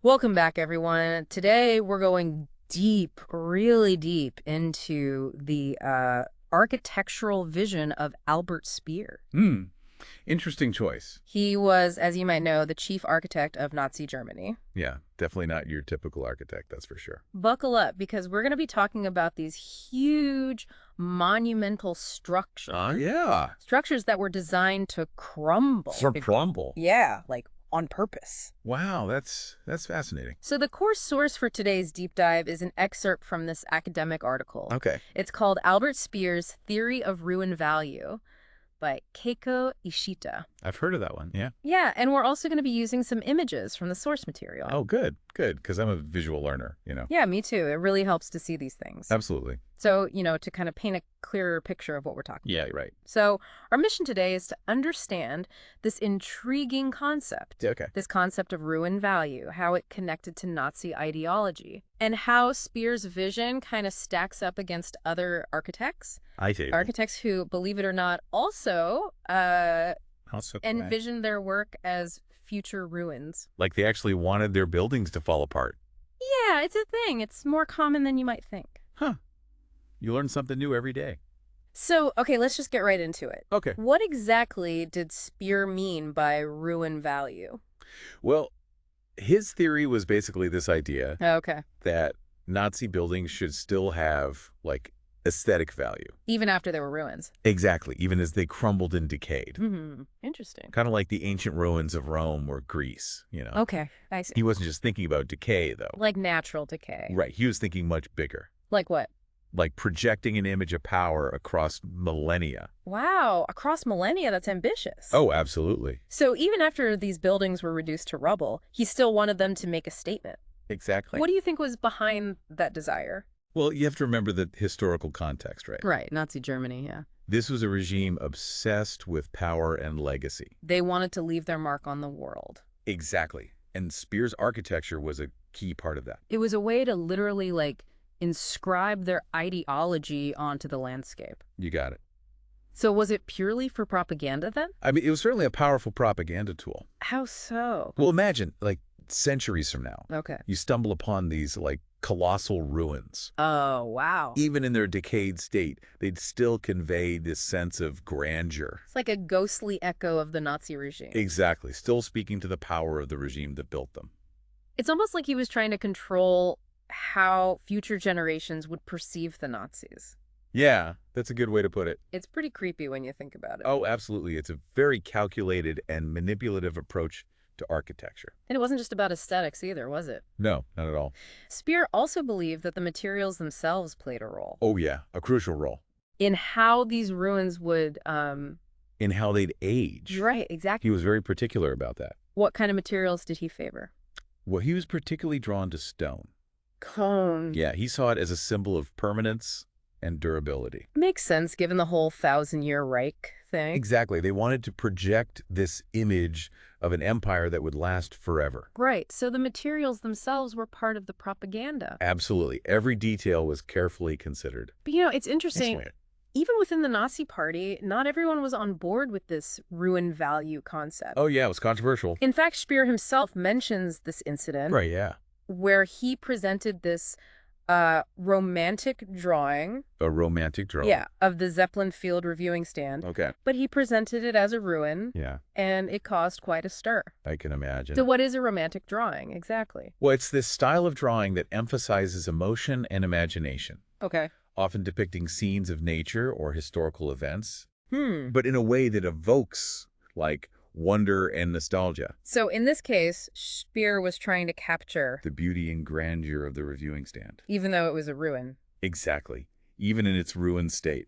Welcome back, everyone. Today we're going deep, really deep into the architectural vision of Albert Speer. Hmm. Interesting choice. He was, as you might know, the chief architect of Nazi Germany. Yeah, definitely not your typical architect, that's for sure. Buckle up, because we're going to be talking about these huge, monumental structures. Yeah. Structures that were designed to crumble. Crumble. Yeah, like on purpose. Wow, that's fascinating. So the core source for today's deep dive is an excerpt from this academic article. Okay. It's called Albert Speer's Theory of Ruin Value by Keiko Ishita. I've heard of that one, yeah. Yeah, and we're also going to be using some images from the source material. Oh, good, because I'm a visual learner. Yeah, me too. It really helps to see these things. Absolutely. So, to kind of paint a clearer picture of what we're talking about. Yeah, right. So our mission today is to understand this intriguing concept. Yeah, okay. This concept of ruin value, how it connected to Nazi ideology, and how Speer's vision kind of stacks up against other architects. I see. Architects who, believe it or not, also envision their work as future ruins. Like they actually wanted their buildings to fall apart. Yeah, it's a thing. It's more common than you might think. Huh. You learn something new every day. So, okay, let's just get right into it. Okay. What exactly did Speer mean by ruin value? Well, his theory was basically this idea Okay. that Nazi buildings should still have, like, aesthetic value. Even after there were ruins. Exactly, even as they crumbled and decayed. Mm-hmm. Interesting. Kind of like the ancient ruins of Rome or Greece. Okay, I see. He wasn't just thinking about decay, though. Like natural decay. Right, he was thinking much bigger. Like what? Like projecting an image of power across millennia. Wow, across millennia, that's ambitious. Oh, absolutely. So even after these buildings were reduced to rubble, he still wanted them to make a statement. Exactly. What do you think was behind that desire? Well, you have to remember the historical context, right? Right, Nazi Germany, yeah. This was a regime obsessed with power and legacy. They wanted to leave their mark on the world. Exactly. And Speer's architecture was a key part of that. It was a way to literally, inscribe their ideology onto the landscape. You got it. So was it purely for propaganda then? I mean, it was certainly a powerful propaganda tool. How so? Well, imagine, like, centuries from now, Okay. you stumble upon these, like, colossal ruins. Oh, wow. Even in their decayed state, they'd still convey this sense of grandeur. It's like a ghostly echo of the Nazi regime. Exactly. Still speaking to the power of the regime that built them. It's almost like he was trying to control how future generations would perceive the Nazis. Yeah, that's a good way to put it. It's pretty creepy when you think about it. Oh, absolutely. It's a very calculated and manipulative approach to architecture. And it wasn't just about aesthetics either, was it? No, not at all. Speer also believed that the materials themselves played a role. Oh, yeah, a crucial role. In how these ruins would, In how they'd age. Right, exactly. He was very particular about that. What kind of materials did he favor? Well, he was particularly drawn to stone. Cone. Yeah, he saw it as a symbol of permanence and durability. Makes sense, given the whole 1,000-year Reich thing. Exactly. They wanted to project this image of an empire that would last forever. Right, so the materials themselves were part of the propaganda. Absolutely. Every detail was carefully considered. But it's interesting. Even within the Nazi Party, not everyone was on board with this ruin value concept. Oh, yeah, it was controversial. In fact, Speer himself mentions this incident. Right, yeah. Where he presented this romantic drawing. A romantic drawing. Yeah, of the Zeppelin Field reviewing stand. Okay. But he presented it as a ruin. Yeah. And it caused quite a stir. I can imagine. So what is a romantic drawing, exactly? Well, it's this style of drawing that emphasizes emotion and imagination. Okay. Often depicting scenes of nature or historical events. But in a way that evokes, like, wonder and nostalgia. So in this case, Speer was trying to capture The beauty and grandeur of the reviewing stand. even though it was a ruin. Exactly. Even in its ruined state.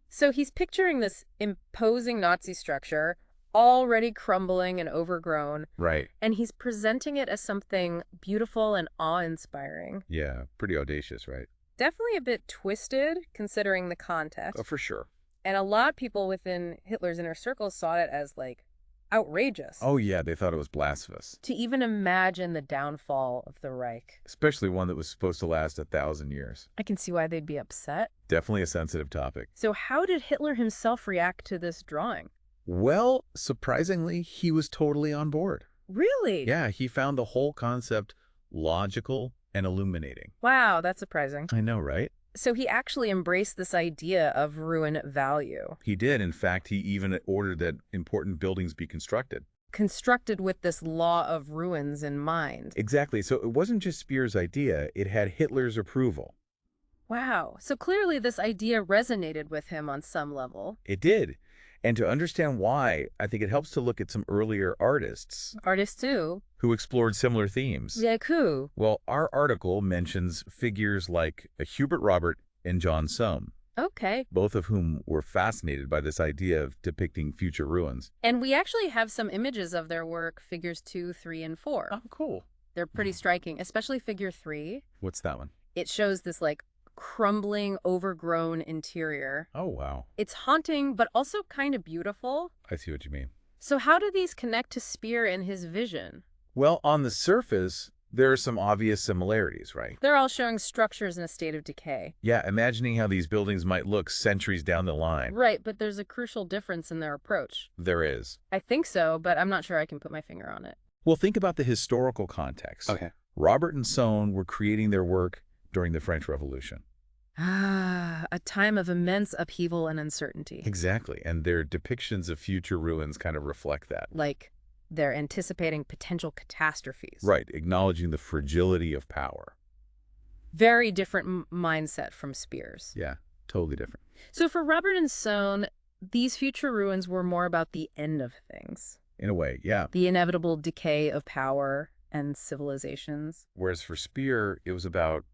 So he's picturing this imposing Nazi structure, already crumbling and overgrown, Right. and he's presenting it as something beautiful and awe-inspiring. Yeah, pretty audacious, right? Definitely a bit twisted, considering the context. Oh, for sure. And a lot of people within Hitler's inner circle saw it as, outrageous. Oh, yeah, they thought it was blasphemous. To even imagine the downfall of the Reich. Especially one that was supposed to last 1,000 years. I can see why they'd be upset. Definitely a sensitive topic. So how did Hitler himself react to this drawing? Well, surprisingly, he was totally on board. Really? Yeah, he found the whole concept logical, and illuminating. Wow, that's surprising. I know, right? So he actually embraced this idea of ruin value, He did. In fact, he even ordered that important buildings be constructed. constructed with this law of ruins in mind. Exactly. So it wasn't just Speer's idea, it had Hitler's approval. Wow. So clearly this idea resonated with him on some level. It did. And to understand why, I think it helps to look at some earlier artists Artists too. who explored similar themes. Like who? Well, our article mentions figures like Hubert Robert and John Soane, Okay. both of whom were fascinated by this idea of depicting future ruins. And we actually have some images of their work, figures 2, 3, and 4. Oh, cool. They're pretty striking, especially figure 3. What's that one? It shows this like crumbling, overgrown interior. Oh, wow. It's haunting, but also kind of beautiful. I see what you mean. So how do these connect to Speer and his vision? Well, on the surface, there are some obvious similarities, right? They're all showing structures in a state of decay. Yeah, imagining how these buildings might look centuries down the line. Right, but there's a crucial difference in their approach. There is. I think so, but I'm not sure I can put my finger on it. Well, think about the historical context. Okay. Robert and Soane were creating their work during the French Revolution. Ah, a time of immense upheaval and uncertainty. Exactly, and their depictions of future ruins kind of reflect that. Like they're anticipating potential catastrophes. Right, acknowledging the fragility of power. Very different mindset from Speer's. Yeah, totally different. So for Robert and Soane, these future ruins were more about the end of things. In a way, yeah. The inevitable decay of power and civilizations. Whereas for Speer, it was about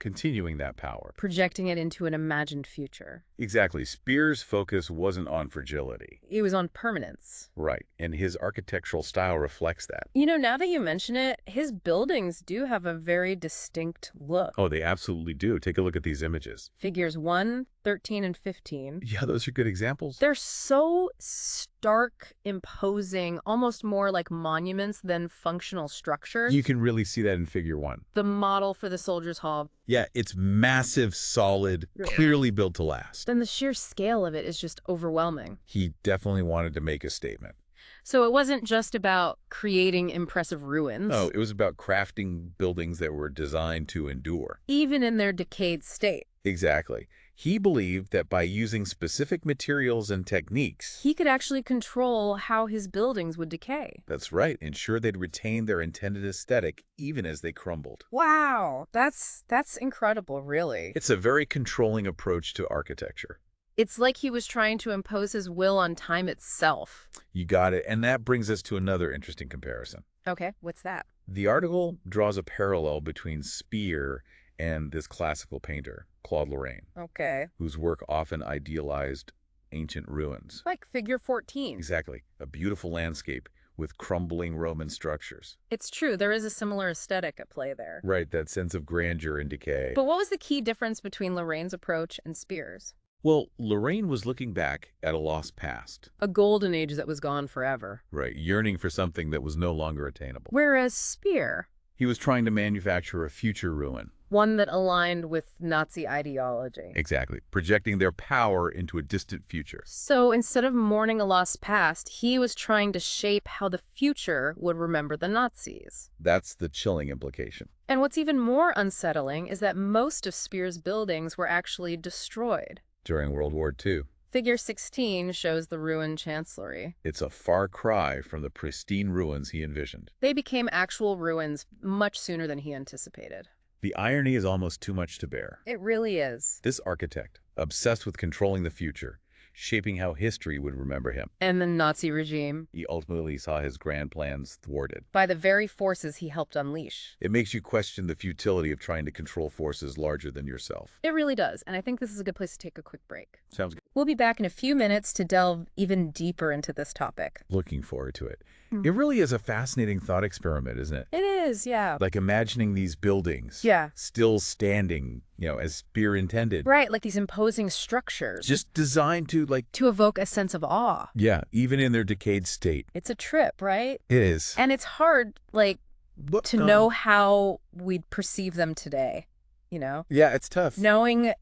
continuing that power. Projecting it into an imagined future. Exactly. Speer's focus wasn't on fragility. It was on permanence. Right, and his architectural style reflects that. You know, now that you mention it, his buildings do have a very distinct look. Oh, they absolutely do. Take a look at these images. Figures 1, 13, and 15. Yeah, those are good examples. They're so stark, imposing, almost more like monuments than functional structures. You can really see that in figure 1. The model for the Soldiers' Hall. Yeah, it's massive, solid, clearly built to last. Then the sheer scale of it is just overwhelming. He definitely wanted to make a statement. So it wasn't just about creating impressive ruins. No, it was about crafting buildings that were designed to endure. Even in their decayed state. Exactly. He believed that by using specific materials and techniques, He could actually control how his buildings would decay. that's right, ensure they'd retain their intended aesthetic even as they crumbled. Wow, that's incredible, really. It's a very controlling approach to architecture. It's like he was trying to impose his will on time itself. You got it. And that brings us to another interesting comparison. Okay, what's that? The article draws a parallel between Speer and this classical painter, Claude Lorraine, Okay. whose work often idealized ancient ruins. Like figure 14. Exactly. A beautiful landscape with crumbling Roman structures. It's true, there is a similar aesthetic at play there. Right, that sense of grandeur and decay. But what was the key difference between Lorraine's approach and Speer's? Well, Lorraine was looking back at a lost past. A golden age that was gone forever. Right, yearning for something that was no longer attainable. Whereas Speer, He was trying to manufacture a future ruin. one that aligned with Nazi ideology. Exactly, projecting their power into a distant future. So instead of mourning a lost past, he was trying to shape how the future would remember the Nazis. That's the chilling implication. And what's even more unsettling is that most of Speer's buildings were actually destroyed. During World War II, Figure 16 shows the ruined chancellery. it's a far cry from the pristine ruins he envisioned. They became actual ruins much sooner than he anticipated. The irony is almost too much to bear. It really is. This architect, obsessed with controlling the future, shaping how history would remember him, And the Nazi regime, he ultimately saw his grand plans thwarted. by the very forces he helped unleash. It makes you question the futility of trying to control forces larger than yourself. It really does, and I think this is a good place to take a quick break. Sounds good. We'll be back in a few minutes to delve even deeper into this topic. Looking forward to it. It really is a fascinating thought experiment, isn't it? It is, yeah. Like imagining these buildings Yeah. still standing, as Speer intended. Right, like these imposing structures. Just designed to, to evoke a sense of awe. yeah, even in their decayed state. It's a trip, right? It is. And it's hard, to know how we'd perceive them today, Yeah, it's tough. Knowing,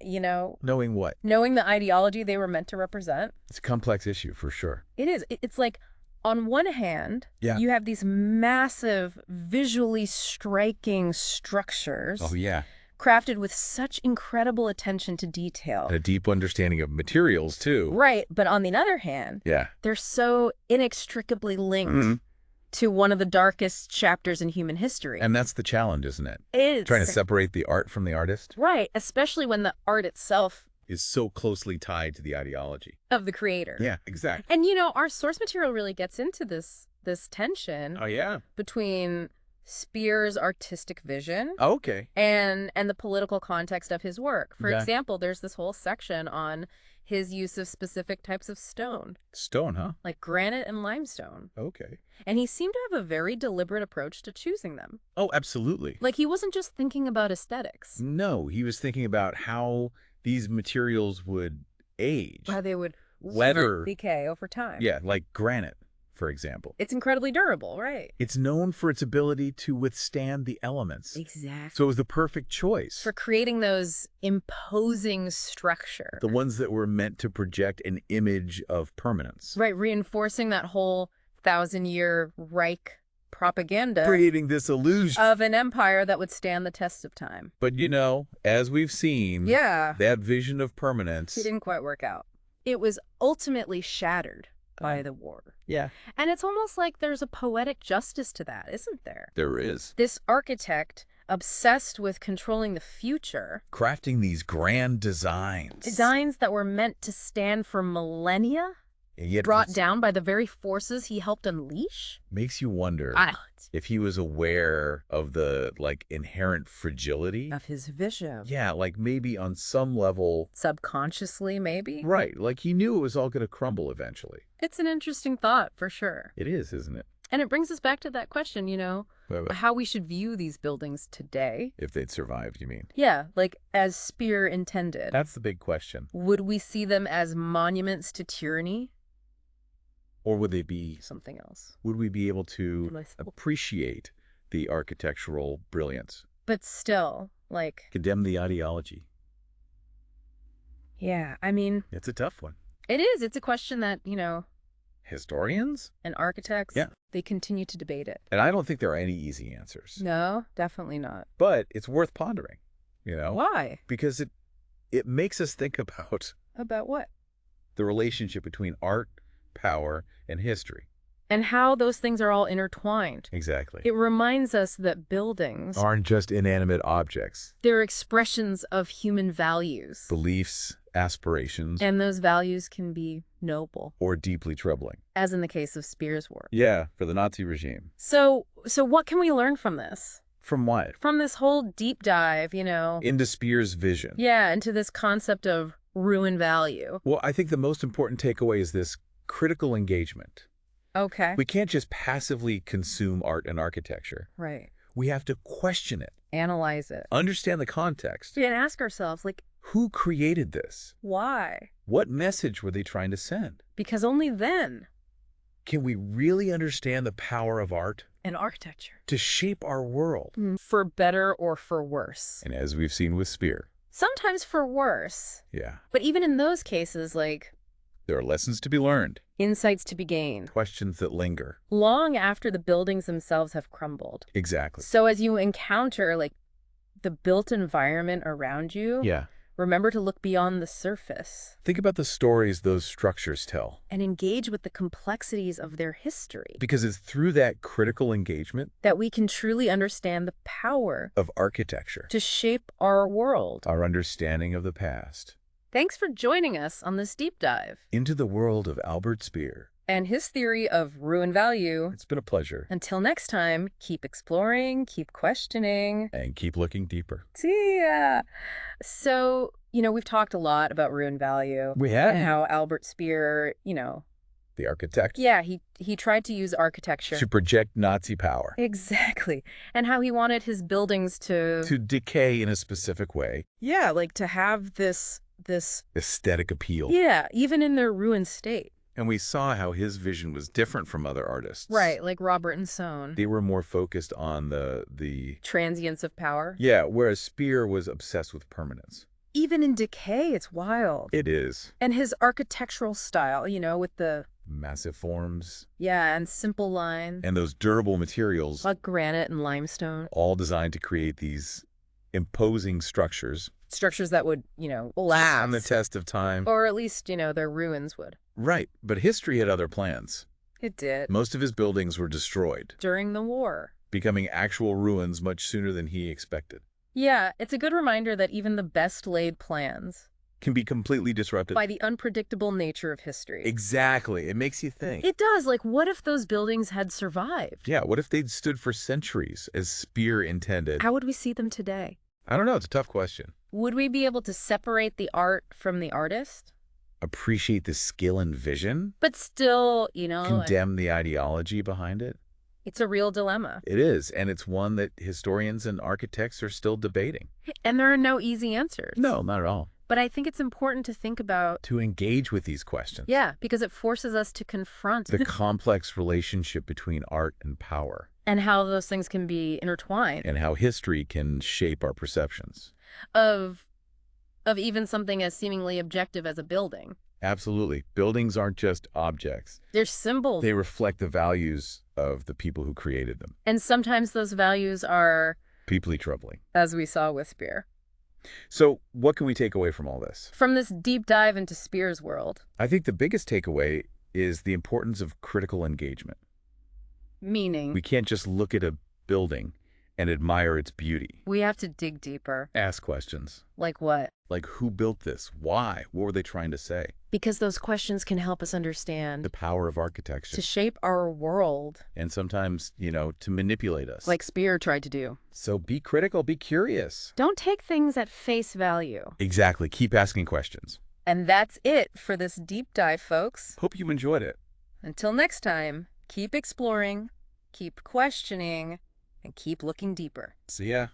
Knowing what? knowing the ideology they were meant to represent. It's a complex issue, for sure. It is. It's like On one hand, Yeah. you have these massive, visually striking structures Oh, yeah. crafted with such incredible attention to detail. And a deep understanding of materials, too. Right, but on the other hand, Yeah. they're so inextricably linked Mhm. to one of the darkest chapters in human history. And that's the challenge, isn't it? It's Trying to separate the art from the artist right, especially when the art itself is so closely tied to the ideology. of the creator. Yeah, exactly. And our source material really gets into this tension Oh, yeah. between Speer's artistic vision Okay. and the political context of his work. For Okay. example, there's this whole section on his use of specific types of stone, Stone, huh? like granite and limestone. Okay. And he seemed to have a very deliberate approach to choosing them. Oh, absolutely. Like he wasn't just thinking about aesthetics, No, he was thinking about how these materials would age. how they would Weather. decay over time. Yeah, like granite, for example. It's incredibly durable, right? It's known for its ability to withstand the elements. Exactly. So it was the perfect choice. For creating those imposing structure. The ones that were meant to project an image of permanence. Right, reinforcing that whole 1,000-year Reich propaganda Creating this illusion. of an empire that would stand the test of time. But as we've seen, Yeah, that vision of permanence. it didn't quite work out. It was ultimately shattered by the war. Yeah. And it's almost like there's a poetic justice to that, isn't there? There is. This architect obsessed with controlling the future, Crafting these grand designs. designs that were meant to stand for millennia, And yet brought this down by the very forces he helped unleash. makes you wonder if he was aware of the inherent fragility. Of his vision. Yeah, maybe on some level. Subconsciously, maybe? Right, he knew it was all going to crumble eventually. It's an interesting thought, for sure. It is, isn't it? And it brings us back to that question, Well, how we should view these buildings today. if they'd survived, you mean? Yeah, like as Speer intended. That's the big question. Would we see them as monuments to tyranny? Or would they be, Something else. would we be able to Delightful. appreciate the architectural brilliance? But still, Condemn the ideology? yeah, I mean, It's a tough one. it is. It's a question that, Historians? and architects, Yeah. they continue to debate it. And I don't think there are any easy answers. No, definitely not. But it's worth pondering, Why? because it makes us think about About what? the relationship between art, power, and history. And how those things are all intertwined. Exactly. It reminds us that buildings, Aren't just inanimate objects. they're expressions of human values. Beliefs, aspirations, And those values can be noble, or deeply troubling. as in the case of Speer's work. Yeah, for the Nazi regime. So what can we learn from this? From what? From this whole deep dive, Into Speer's vision. yeah, into this concept of ruin value. Well, I think the most important takeaway is this critical engagement. Okay. We can't just passively consume art and architecture. Right. We have to question it, Analyze it. understand the context. And ask ourselves, Who created this? why? What message were they trying to send? Because only then, Can we really understand the power of art in architecture, to shape our world? for better or for worse. And as we've seen with Speer, Sometimes for worse. yeah, But even in those cases, there are lessons to be learned, insights to be gained, questions that linger. long after the buildings themselves have crumbled. Exactly. So as you encounter, the built environment around you, Yeah. remember to look beyond the surface Think about the stories those structures tell, and engage with the complexities of their history, because it's through that critical engagement that we can truly understand the power of architecture, to shape our world. our understanding of the past, Thanks for joining us on this deep dive into the world of Albert Speer. and his theory of ruin value. It's been a pleasure. Until next time, keep exploring, keep questioning. And keep looking deeper. See ya. So, we've talked a lot about ruin value. We have. And how Albert Speer, The architect. yeah, he tried to use architecture. To project Nazi power. Exactly. And how he wanted his buildings to decay in a specific way. yeah, to have this Aesthetic appeal. yeah, even in their ruined state. And we saw how his vision was different from other artists. Right, like Robert and Soane. They were more focused on the Transience of power. yeah, whereas Speer was obsessed with permanence. Even in decay, it's wild. It is. And his architectural style, with the Massive forms. Yeah, and simple lines, And those durable materials, like granite and limestone. all designed to create these imposing structures. Structures that would, Stand the last. test of time. Or at least, their ruins would. Right, but history had other plans. It did. Most of his buildings were destroyed, During the war. becoming actual ruins much sooner than he expected. Yeah, it's a good reminder that even the best laid plans, Can be completely disrupted. by the unpredictable nature of history. Exactly. It makes you think. It does. Like, what if those buildings had survived? Yeah, what if they'd stood for centuries, as Speer intended? How would we see them today? I don't know. It's a tough question. Would we be able to separate the art from the artist? Appreciate the skill and vision? But still, Condemn the ideology behind it? it's a real dilemma. It is, and it's one that historians and architects are still debating. And there are no easy answers. No, not at all. But I think it's important to think about, To engage with these questions. yeah, because it forces us to confront The complex relationship between art and power, and how those things can be intertwined and how history can shape our perceptions. of even something as seemingly objective as a building. Absolutely. Buildings aren't just objects. They're symbols. They reflect the values of the people who created them. And sometimes those values are, Deeply troubling. as we saw with Speer. So what can we take away from all this? From this deep dive into Speer's world, I think the biggest takeaway is the importance of critical engagement. meaning We can't just look at a building and admire its beauty. we have to dig deeper. Ask questions. Like what? Like, who built this? Why? What were they trying to say? Because those questions can help us understand, The power of architecture. to shape our world, And sometimes, to manipulate us. like Speer tried to do. So be critical, be curious. Don't take things at face value. Exactly. Keep asking questions. And that's it for this deep dive, folks. Hope you enjoyed it. Until next time, keep exploring, keep questioning, and keep looking deeper. See ya.